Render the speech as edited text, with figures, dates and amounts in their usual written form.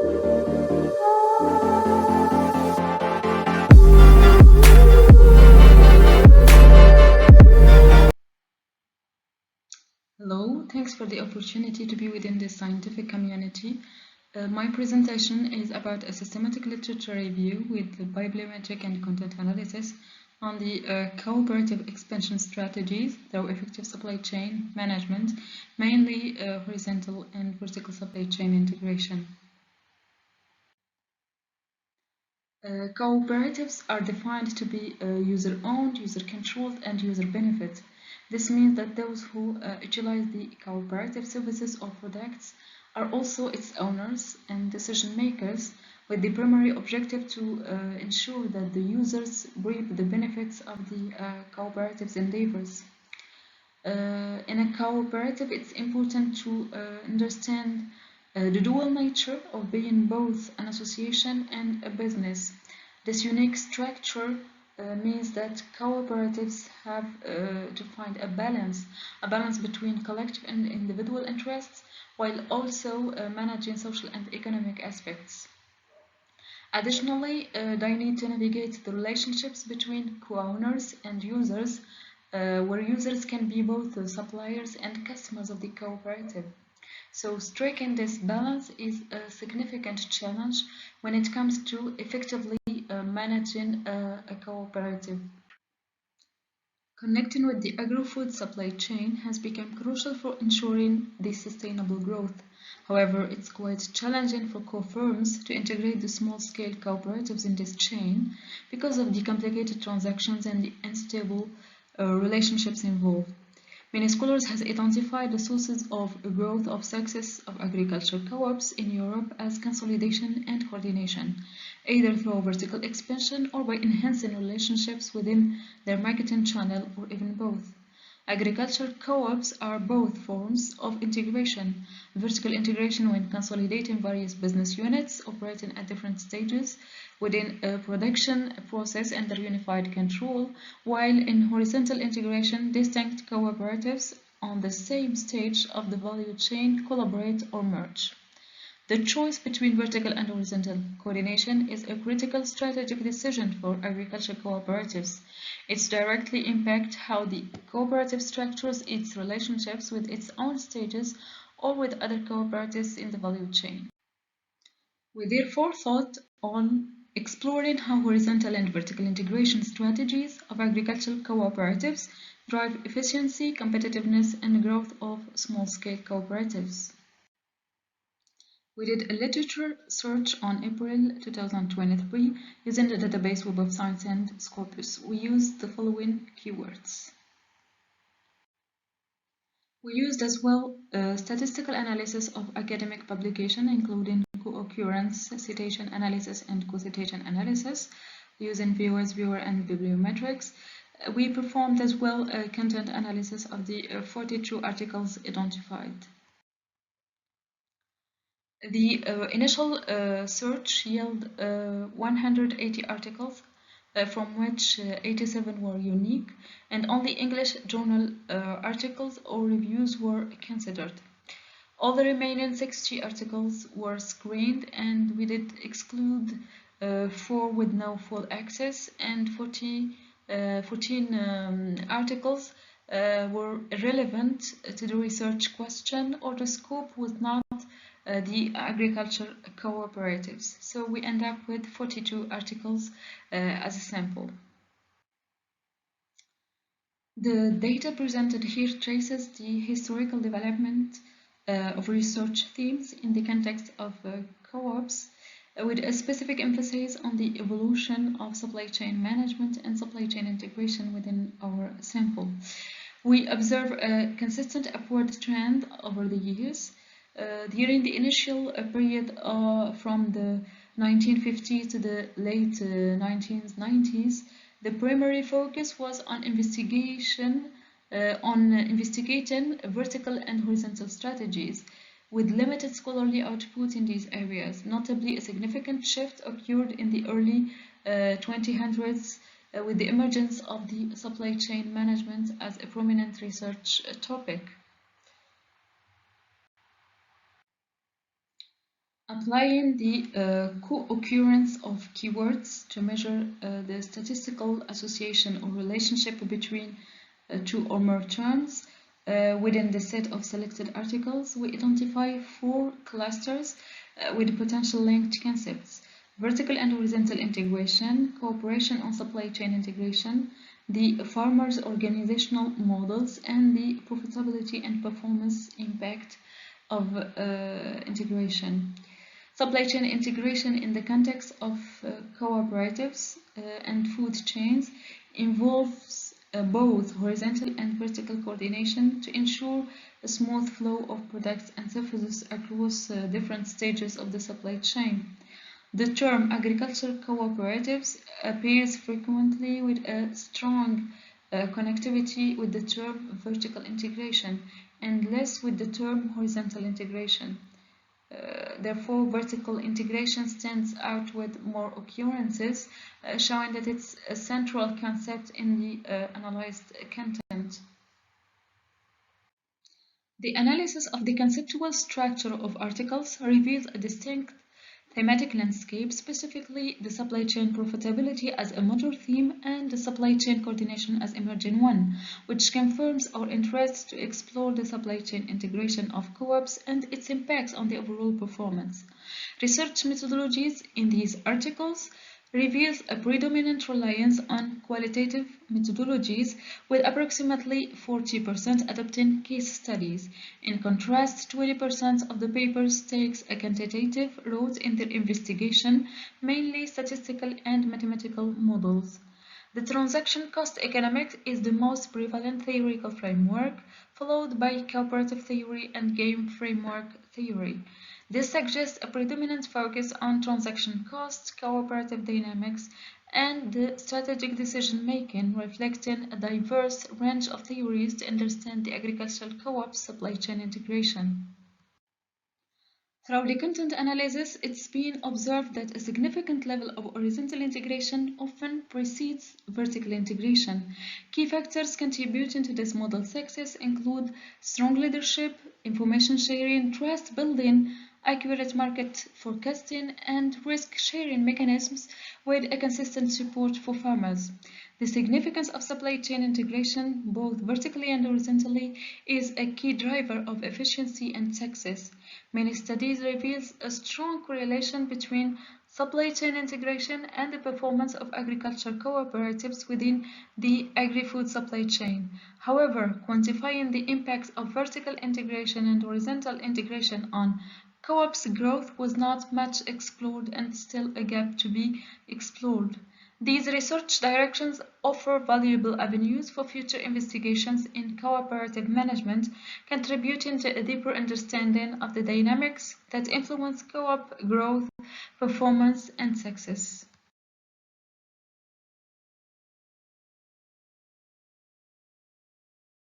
Hello, thanks for the opportunity to be within this scientific community. My presentation is about a systematic literature review with the bibliometric and content analysis on the cooperative expansion strategies through effective supply chain management, mainly horizontal and vertical supply chain integration. Cooperatives are defined to be user-owned, user-controlled, and user-benefit. This means that those who utilize the cooperative services or products are also its owners and decision makers, with the primary objective to ensure that the users reap the benefits of the cooperative's endeavors. In a cooperative, it's important to understand the dual nature of being both an association and a business. This unique structure means that cooperatives have to find a balance between collective and individual interests, while also managing social and economic aspects. Additionally, they need to navigate the relationships between co-owners and users, where users can be both the suppliers and customers of the cooperative. So striking this balance is a significant challenge when it comes to effectively managing a cooperative. Connecting with the agro-food supply chain has become crucial for ensuring the sustainable growth. However, it's quite challenging for co-firms to integrate the small-scale cooperatives in this chain because of the complicated transactions and the unstable relationships involved. Many scholars have identified the sources of growth of success of agriculture co-ops in Europe as consolidation and coordination, either through vertical expansion or by enhancing relationships within their marketing channel, or even both. Agriculture co-ops are both forms of integration: vertical integration when consolidating various business units operating at different stages within a production process under unified control, while in horizontal integration, distinct cooperatives on the same stage of the value chain collaborate or merge. The choice between vertical and horizontal coordination is a critical strategic decision for agriculture cooperatives. It directly impacts how the cooperative structures its relationships with its own stages or with other cooperatives in the value chain. We therefore thought on exploring how horizontal and vertical integration strategies of agricultural cooperatives drive efficiency, competitiveness, and growth of small-scale cooperatives. We did a literature search on April 2023 using the database Web of Science and Scopus. We used the following keywords. We used as well statistical analysis of academic publication, including co-occurrence, citation analysis, and co-citation analysis, using VOS, viewer, and bibliometrics. We performed as well a content analysis of the 42 articles identified. The initial search yielded 180 articles, from which 87 were unique, and only English journal articles or reviews were considered. All the remaining 60 articles were screened, and we did exclude 4 with no full access, and 14 articles were irrelevant to the research question, or the scope was not the agriculture cooperatives. So we end up with 42 articles as a sample. The data presented here traces the historical development of research themes in the context of co-ops, with a specific emphasis on the evolution of supply chain management and supply chain integration within our sample. We observe a consistent upward trend over the years. During the initial period from the 1950s to the late 1990s, the primary focus was on investigating vertical and horizontal strategies, with limited scholarly output in these areas. Notably, a significant shift occurred in the early 2000s with the emergence of the supply chain management as a prominent research topic. Applying the co-occurrence of keywords to measure the statistical association or relationship between two or more terms within the set of selected articles, we identify 4 clusters with potential linked concepts: vertical and horizontal integration, cooperation on supply chain integration, the farmers' organizational models, and the profitability and performance impact of integration. Supply chain integration in the context of cooperatives and food chains involves both horizontal and vertical coordination to ensure a smooth flow of products and services across different stages of the supply chain. The term agricultural cooperatives appears frequently with a strong connectivity with the term vertical integration and less with the term horizontal integration. Therefore, vertical integration stands out with more occurrences, showing that it's a central concept in the analyzed content. The analysis of the conceptual structure of articles reveals a distinct thematic landscape, specifically the supply chain profitability as a major theme and the supply chain coordination as emerging one, which confirms our interest to explore the supply chain integration of co-ops and its impacts on the overall performance. Research methodologies in these articles reveals a predominant reliance on qualitative methodologies, with approximately 40% adopting case studies. In contrast, 20% of the papers takes a quantitative route in their investigation, mainly statistical and mathematical models. The transaction cost economics is the most prevalent theoretical framework, followed by cooperative theory and game framework theory. This suggests a predominant focus on transaction costs, cooperative dynamics, and the strategic decision-making, reflecting a diverse range of theories to understand the agricultural co-op supply chain integration. Through the content analysis, it's been observed that a significant level of horizontal integration often precedes vertical integration. Key factors contributing to this model's success include strong leadership, information sharing, trust building, accurate market forecasting, and risk-sharing mechanisms with a consistent support for farmers. The significance of supply chain integration, both vertically and horizontally, is a key driver of efficiency and success. Many studies reveal a strong correlation between supply chain integration and the performance of agricultural cooperatives within the agri-food supply chain. However, quantifying the impacts of vertical integration and horizontal integration on co-ops growth was not much explored and still a gap to be explored. These research directions offer valuable avenues for future investigations in cooperative management, contributing to a deeper understanding of the dynamics that influence co-op growth, performance, and success.